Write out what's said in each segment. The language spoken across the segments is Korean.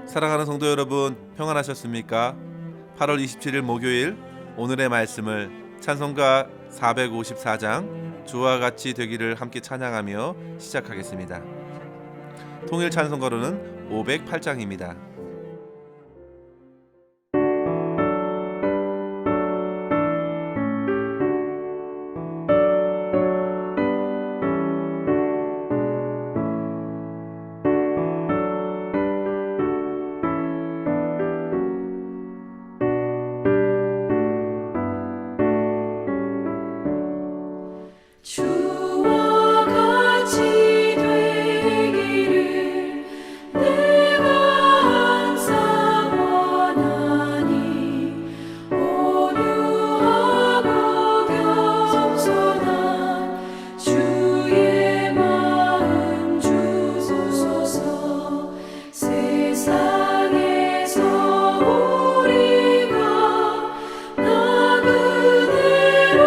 사랑하는 성도 여러분, 평안하셨습니까? 8월 27일 목요일 오늘의 말씀을 찬송가 454장 주와 같이 되기를 함께 찬양하며 시작하겠습니다. 통일 찬송가로는 508장입니다. 주와 같이 되기를 내가 항상 원하니 온유하고 겸손한 주의 마음 주소서. 세상에서 우리가 나 그대로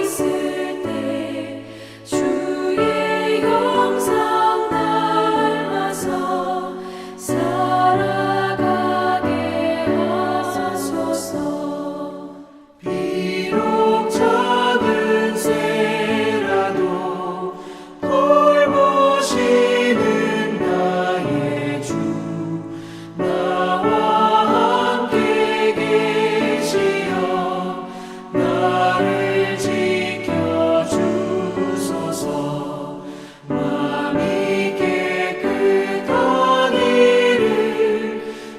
있을 때 주의 형상 닮아서 살아가게 하소서. 비록 작은 새라도 돌보시는 나의 주 나와 함께 계시어 나를 지켜주소서. 마음이 깨끗하기를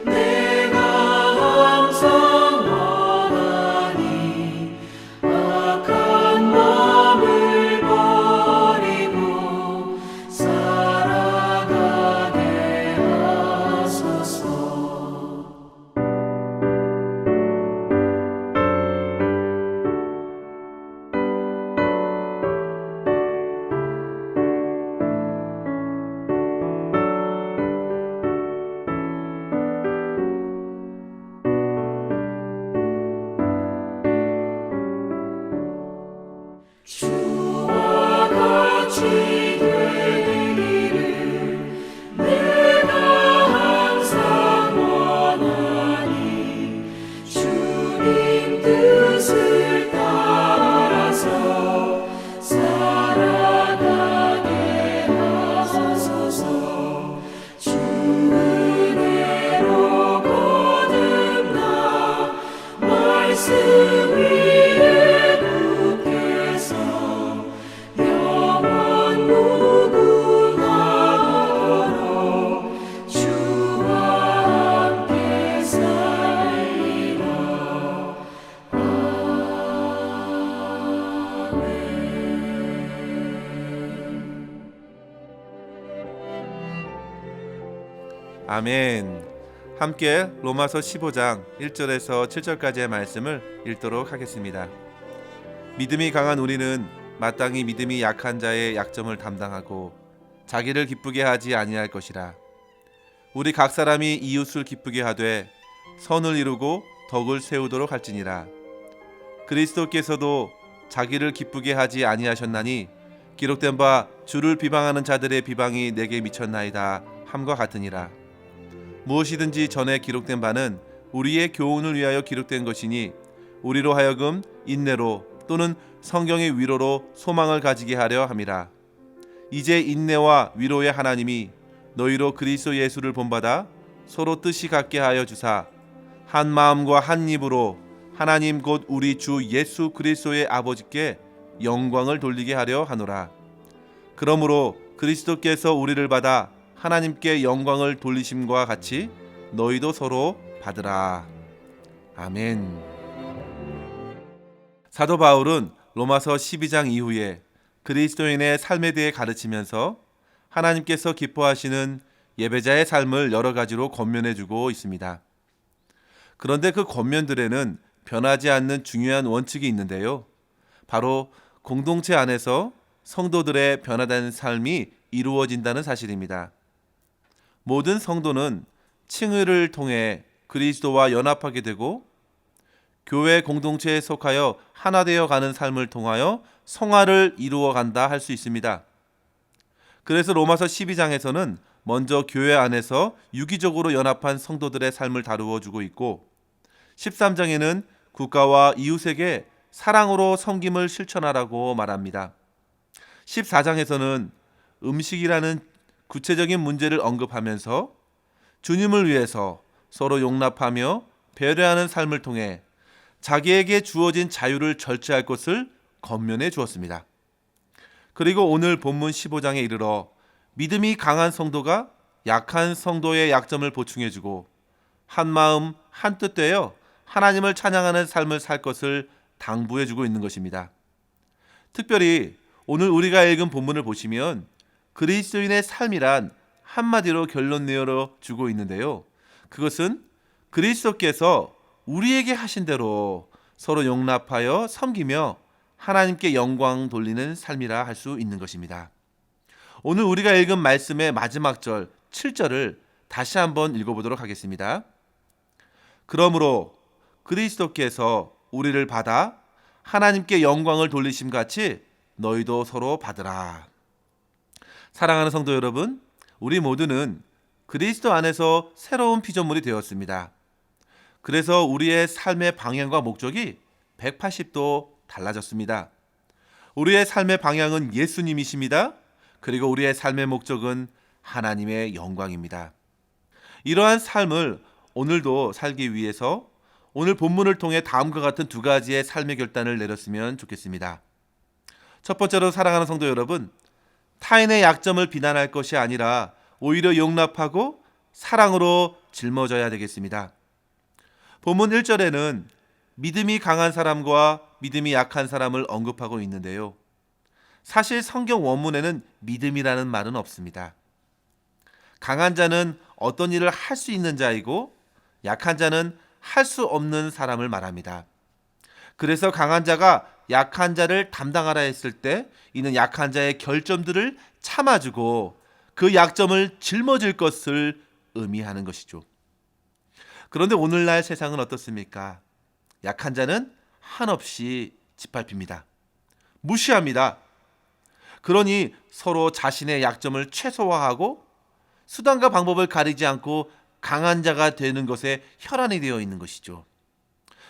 내가 항상 원하니 악한 마음을 버리고 살아가게 하소서. 주와 같이 되기를 내가 항상 원하니 주님 뜻을 따라서 살아가게 하소서. 주 은혜로 거듭나 말씀 위에 붙게서 영원 무궁하도록 주와 함께 살리라. 아멘. 함께 로마서 15장 1절에서 7절까지의 말씀을 읽도록 하겠습니다. 믿음이 강한 우리는 마땅히 믿음이 약한 자의 약점을 담당하고 자기를 기쁘게 하지 아니할 것이라. 우리 각 사람이 이웃을 기쁘게 하되 선을 이루고 덕을 세우도록 할지니라. 그리스도께서도 자기를 기쁘게 하지 아니하셨나니 기록된 바 주를 비방하는 자들의 비방이 내게 미쳤나이다 함과 같으니라. 무엇이든지 전에 기록된 바는 우리의 교훈을 위하여 기록된 것이니 우리로 하여금 인내로 또는 성경의 위로로 소망을 가지게 하려 함이라. 이제 인내와 위로의 하나님이 너희로 그리스도 예수를 본받아 서로 뜻이 같게 하여 주사 한 마음과 한 입으로 하나님 곧 우리 주 예수 그리스도의 아버지께 영광을 돌리게 하려 하노라. 그러므로 그리스도께서 우리를 받아 하나님께 영광을 돌리심과 같이 너희도 서로 받으라. 아멘. 사도 바울은 로마서 12장 이후에 그리스도인의 삶에 대해 가르치면서 하나님께서 기뻐하시는 예배자의 삶을 여러 가지로 권면해주고 있습니다. 그런데 그 권면들에는 변하지 않는 중요한 원칙이 있는데요. 바로 공동체 안에서 성도들의 변화된 삶이 이루어진다는 사실입니다. 모든 성도는 칭의를 통해 그리스도와 연합하게 되고 교회 공동체에 속하여 하나 되어 가는 삶을 통하여 성화를 이루어 간다 할 수 있습니다. 그래서 로마서 12장에서는 먼저 교회 안에서 유기적으로 연합한 성도들의 삶을 다루어 주고 있고 13장에는 국가와 이웃에게 사랑으로 섬김을 실천하라고 말합니다. 14장에서는 음식이라는 구체적인 문제를 언급하면서 주님을 위해서 서로 용납하며 배려하는 삶을 통해 자기에게 주어진 자유를 절제할 것을 권면해 주었습니다. 그리고 오늘 본문 15장에 이르러 믿음이 강한 성도가 약한 성도의 약점을 보충해주고 한마음 한뜻 되어 하나님을 찬양하는 삶을 살 것을 당부해주고 있는 것입니다. 특별히 오늘 우리가 읽은 본문을 보시면 그리스도인의 삶이란 한마디로 결론 내어 주고 있는데요. 그것은 그리스도께서 우리에게 하신 대로 서로 용납하여 섬기며 하나님께 영광 돌리는 삶이라 할 수 있는 것입니다. 오늘 우리가 읽은 말씀의 마지막 절 7절을 다시 한번 읽어보도록 하겠습니다. 그러므로 그리스도께서 우리를 받아 하나님께 영광을 돌리심 같이 너희도 서로 받으라. 사랑하는 성도 여러분, 우리 모두는 그리스도 안에서 새로운 피조물이 되었습니다. 그래서 우리의 삶의 방향과 목적이 180도 달라졌습니다. 우리의 삶의 방향은 예수님이십니다. 그리고 우리의 삶의 목적은 하나님의 영광입니다. 이러한 삶을 오늘도 살기 위해서 오늘 본문을 통해 다음과 같은 두 가지의 삶의 결단을 내렸으면 좋겠습니다. 첫 번째로 사랑하는 성도 여러분, 타인의 약점을 비난할 것이 아니라 오히려 용납하고 사랑으로 짊어져야 되겠습니다. 본문 1절에는 믿음이 강한 사람과 믿음이 약한 사람을 언급하고 있는데요. 사실 성경 원문에는 믿음이라는 말은 없습니다. 강한 자는 어떤 일을 할 수 있는 자이고 약한 자는 할 수 없는 사람을 말합니다. 그래서 강한 자가 약한 자를 담당하라 했을 때 이는 약한 자의 결점들을 참아주고 그 약점을 짊어질 것을 의미하는 것이죠. 그런데 오늘날 세상은 어떻습니까? 약한 자는 한없이 짓밟힙니다. 무시합니다. 그러니 서로 자신의 약점을 최소화하고 수단과 방법을 가리지 않고 강한 자가 되는 것에 혈안이 되어 있는 것이죠.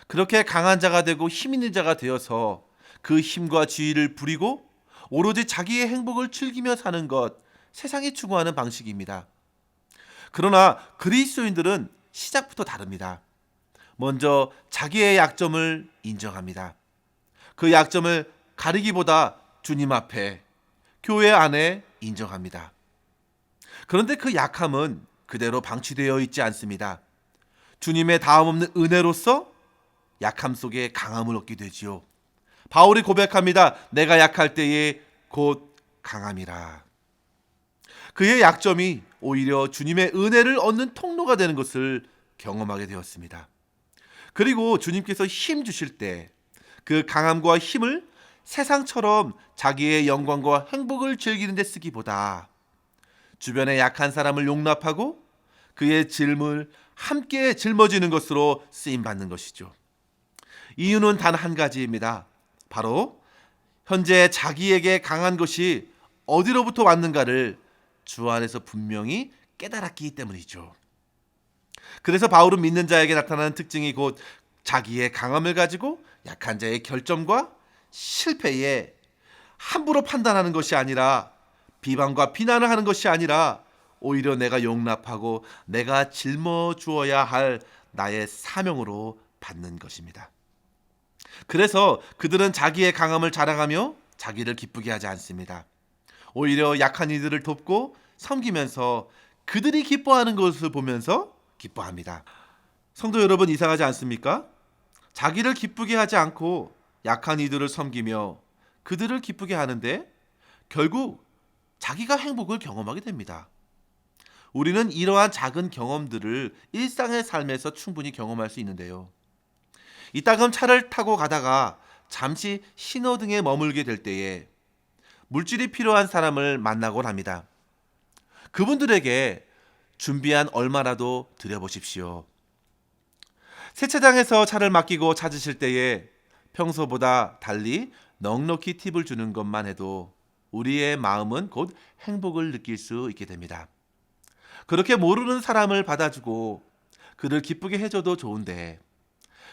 그렇게 강한 자가 되고 힘 있는 자가 되어서 그 힘과 지위를 부리고 오로지 자기의 행복을 즐기며 사는 것, 세상이 추구하는 방식입니다. 그러나 그리스도인들은 시작부터 다릅니다. 먼저 자기의 약점을 인정합니다. 그 약점을 가리기보다 주님 앞에, 교회 안에 인정합니다. 그런데 그 약함은 그대로 방치되어 있지 않습니다. 주님의 다음없는 은혜로서 약함 속에 강함을 얻게 되지요. 바울이 고백합니다. 내가 약할 때에 곧 강함이라. 그의 약점이 오히려 주님의 은혜를 얻는 통로가 되는 것을 경험하게 되었습니다. 그리고 주님께서 힘 주실 때 그 강함과 힘을 세상처럼 자기의 영광과 행복을 즐기는 데 쓰기보다 주변의 약한 사람을 용납하고 그의 짐을 함께 짊어지는 것으로 쓰임받는 것이죠. 이유는 단 한 가지입니다. 바로 현재 자기에게 강한 것이 어디로부터 왔는가를 주 안에서 분명히 깨달았기 때문이죠. 그래서 바울은 믿는 자에게 나타나는 특징이 곧 자기의 강함을 가지고 약한 자의 결점과 실패에 함부로 판단하는 것이 아니라 비방과 비난을 하는 것이 아니라 오히려 내가 용납하고 내가 짊어주어야 할 나의 사명으로 받는 것입니다. 그래서 그들은 자기의 강함을 자랑하며 자기를 기쁘게 하지 않습니다. 오히려 약한 이들을 돕고 섬기면서 그들이 기뻐하는 것을 보면서 기뻐합니다. 성도 여러분, 이상하지 않습니까? 자기를 기쁘게 하지 않고 약한 이들을 섬기며 그들을 기쁘게 하는데 결국 자기가 행복을 경험하게 됩니다. 우리는 이러한 작은 경험들을 일상의 삶에서 충분히 경험할 수 있는데요. 이따금 차를 타고 가다가 잠시 신호등에 머물게 될 때에 물질이 필요한 사람을 만나곤 합니다. 그분들에게 준비한 얼마라도 드려보십시오. 세차장에서 차를 맡기고 찾으실 때에 평소보다 달리 넉넉히 팁을 주는 것만 해도 우리의 마음은 곧 행복을 느낄 수 있게 됩니다. 그렇게 모르는 사람을 받아주고 그를 기쁘게 해줘도 좋은데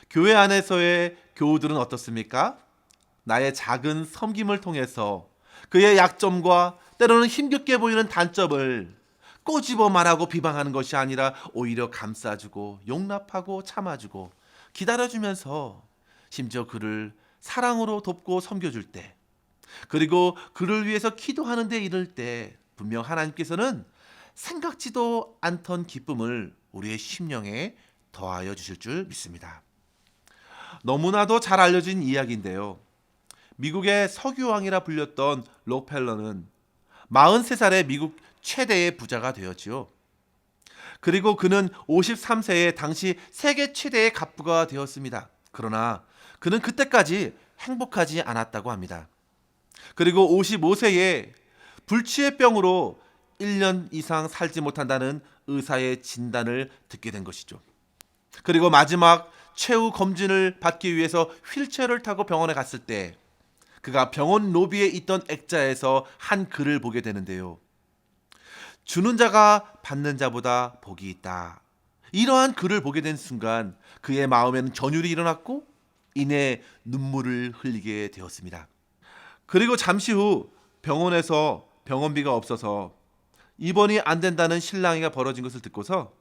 교회 안에서의 교우들은 어떻습니까? 나의 작은 섬김을 통해서 그의 약점과 때로는 힘겹게 보이는 단점을 꼬집어 말하고 비방하는 것이 아니라 오히려 감싸주고 용납하고 참아주고 기다려주면서 심지어 그를 사랑으로 돕고 섬겨줄 때, 그리고 그를 위해서 기도하는 데 이를 때 분명 하나님께서는 생각지도 않던 기쁨을 우리의 심령에 더하여 주실 줄 믿습니다. 너무나도 잘 알려진 이야기인데요. 미국의 석유왕이라 불렸던 록펠러는 43살에 미국 최대의 부자가 되었지요. 그리고 그는 53세에 당시 세계 최대의 갑부가 되었습니다. 그러나 그는 그때까지 행복하지 않았다고 합니다. 그리고 55세에 불치의 병으로 1년 이상 살지 못한다는 의사의 진단을 듣게 된 것이죠. 그리고 마지막 최후 검진을 받기 위해서 휠체어를 타고 병원에 갔을 때 그가 병원 로비에 있던 액자에서 한 글을 보게 되는데요. 주는 자가 받는 자보다 복이 있다. 이러한 글을 보게 된 순간 그의 마음에는 전율이 일어났고 이내 눈물을 흘리게 되었습니다. 그리고 잠시 후 병원에서 병원비가 없어서 입원이 안 된다는 실랑이가 벌어진 것을 듣고서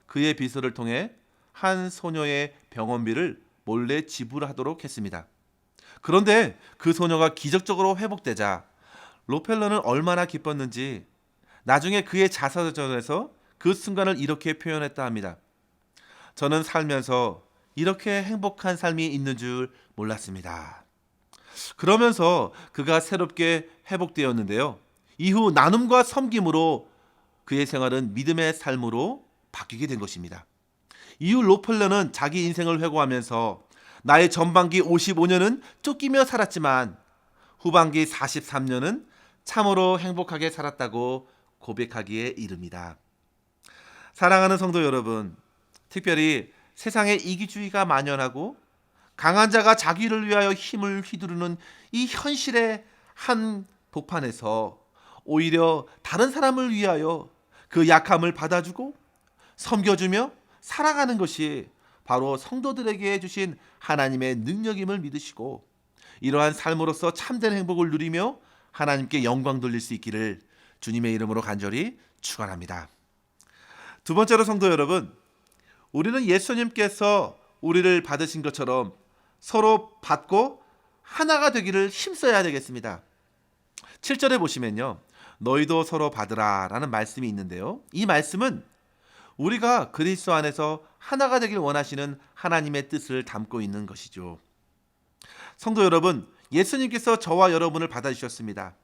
그의 비서를 통해 한 소녀의 병원비를 몰래 지불하도록 했습니다. 그런데 그 소녀가 기적적으로 회복되자 록펠러는 얼마나 기뻤는지 나중에 그의 자서전에서 그 순간을 이렇게 표현했다 합니다. 저는 살면서 이렇게 행복한 삶이 있는 줄 몰랐습니다. 그러면서 그가 새롭게 회복되었는데요. 이후 나눔과 섬김으로 그의 생활은 믿음의 삶으로 바뀌게 된 것입니다. 이후 록펠러는 자기 인생을 회고하면서 나의 전반기 55년은 쫓기며 살았지만 후반기 43년은 참으로 행복하게 살았다고 고백하기에 이릅니다. 사랑하는 성도 여러분, 특별히 세상에 이기주의가 만연하고 강한 자가 자기를 위하여 힘을 휘두르는 이 현실의 한 복판에서 오히려 다른 사람을 위하여 그 약함을 받아주고 섬겨주며 살아가는 것이 바로 성도들에게 주신 하나님의 능력임을 믿으시고 이러한 삶으로서 참된 행복을 누리며 하나님께 영광 돌릴 수 있기를 주님의 이름으로 간절히 축원합니다. 두 번째로 성도 여러분, 우리는 예수님께서 우리를 받으신 것처럼 서로 받고 하나가 되기를 힘써야 되겠습니다. 7절에 보시면요. 너희도 서로 받으라 라는 말씀이 있는데요. 이 말씀은 우리가 그리스도 안에서 하나가 되길 원하시는 하나님의 뜻을 담고 있는 것이죠. 성도 여러분, 예수님께서 저와 여러분을 받아주셨습니다.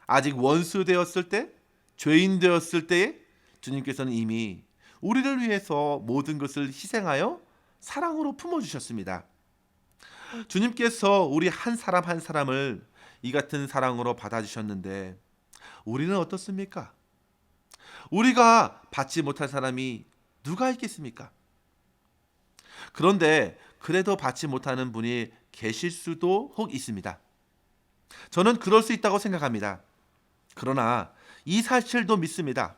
아직 원수 되었을 때, 죄인 되었을 때에 주님께서는 이미 우리를 위해서 모든 것을 희생하여 사랑으로 품어주셨습니다. 주님께서 우리 한 사람 한 사람을 이 같은 사랑으로 받아주셨는데 우리는 어떻습니까? 우리가 받지 못할 사람이 누가 있겠습니까? 그런데 그래도 받지 못하는 분이 계실 수도 혹 있습니다. 저는 그럴 수 있다고 생각합니다. 그러나 이 사실도 믿습니다.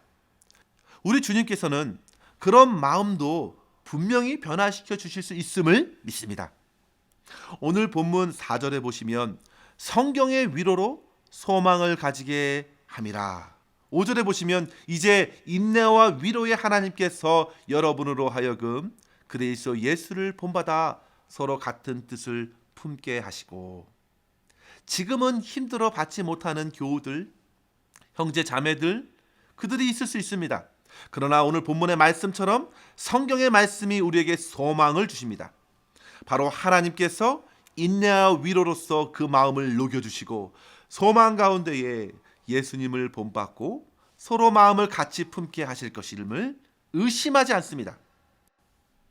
우리 주님께서는 그런 마음도 분명히 변화시켜 주실 수 있음을 믿습니다. 오늘 본문 4절에 보시면 성경의 위로로 소망을 가지게 함이라. 5절에 보시면 이제 인내와 위로의 하나님께서 여러분으로 하여금 그리스도 예수를 본받아 서로 같은 뜻을 품게 하시고, 지금은 힘들어 받지 못하는 교우들, 형제 자매들, 그들이 있을 수 있습니다. 그러나 오늘 본문의 말씀처럼 성경의 말씀이 우리에게 소망을 주십니다. 바로 하나님께서 인내와 위로로서 그 마음을 녹여주시고 소망 가운데에 예수님을 본받고 서로 마음을 같이 품게 하실 것임을 의심하지 않습니다.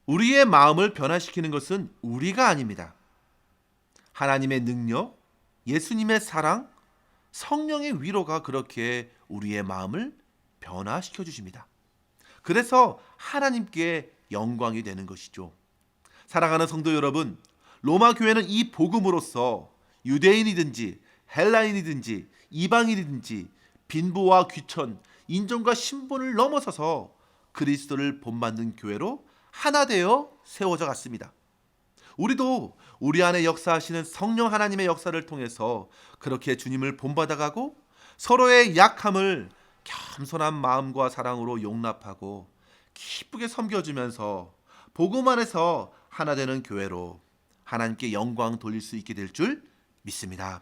우리의 마음을 변화시키는 것은 우리가 아닙니다. 하나님의 능력, 예수님의 사랑, 성령의 위로가 그렇게 우리의 마음을 변화시켜 주십니다. 그래서 하나님께 영광이 되는 것이죠. 사랑하는 성도 여러분, 로마 교회는 이 복음으로써 유대인이든지 헬라인이든지 이방인이든지 빈부와 귀천, 인종과 신분을 넘어서서 그리스도를 본받는 교회로 하나 되어 세워져 갔습니다. 우리도 우리 안에 역사하시는 성령 하나님의 역사를 통해서 그렇게 주님을 본받아가고 서로의 약함을 겸손한 마음과 사랑으로 용납하고 기쁘게 섬겨주면서 복음 안에서 하나 되는 교회로 하나님께 영광 돌릴 수 있게 될 줄 믿습니다.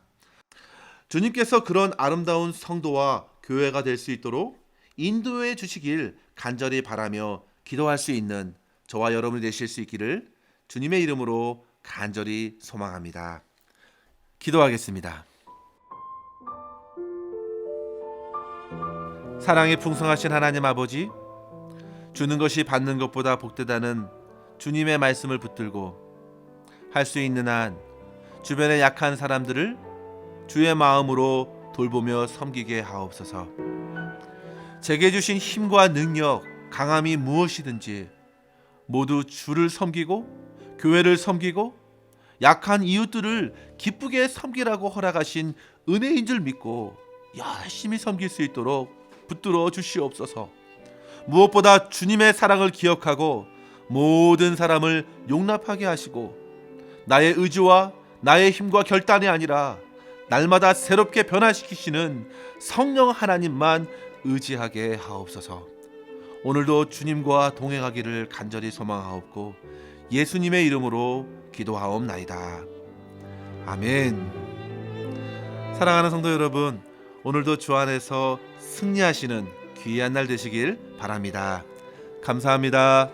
주님께서 그런 아름다운 성도와 교회가 될 수 있도록 인도해 주시길 간절히 바라며 기도할 수 있는 저와 여러분이 되실 수 있기를 주님의 이름으로 간절히 소망합니다. 기도하겠습니다. 사랑이 풍성하신 하나님 아버지, 주는 것이 받는 것보다 복되다는 주님의 말씀을 붙들고 할 수 있는 한 주변의 약한 사람들을 주의 마음으로 돌보며 섬기게 하옵소서. 제게 주신 힘과 능력, 강함이 무엇이든지 모두 주를 섬기고 교회를 섬기고 약한 이웃들을 기쁘게 섬기라고 허락하신 은혜인 줄 믿고 열심히 섬길 수 있도록 붙들어 주시옵소서. 무엇보다 주님의 사랑을 기억하고 모든 사람을 용납하게 하시고 나의 의지와 나의 힘과 결단이 아니라 날마다 새롭게 변화시키시는 성령 하나님만 의지하게 하옵소서. 오늘도 주님과 동행하기를 간절히 소망하옵고 예수님의 이름으로 기도하옵나이다. 아멘. 사랑하는 성도 여러분, 오늘도 주 안에서 승리하시는 귀한 날 되시길 바랍니다. 감사합니다.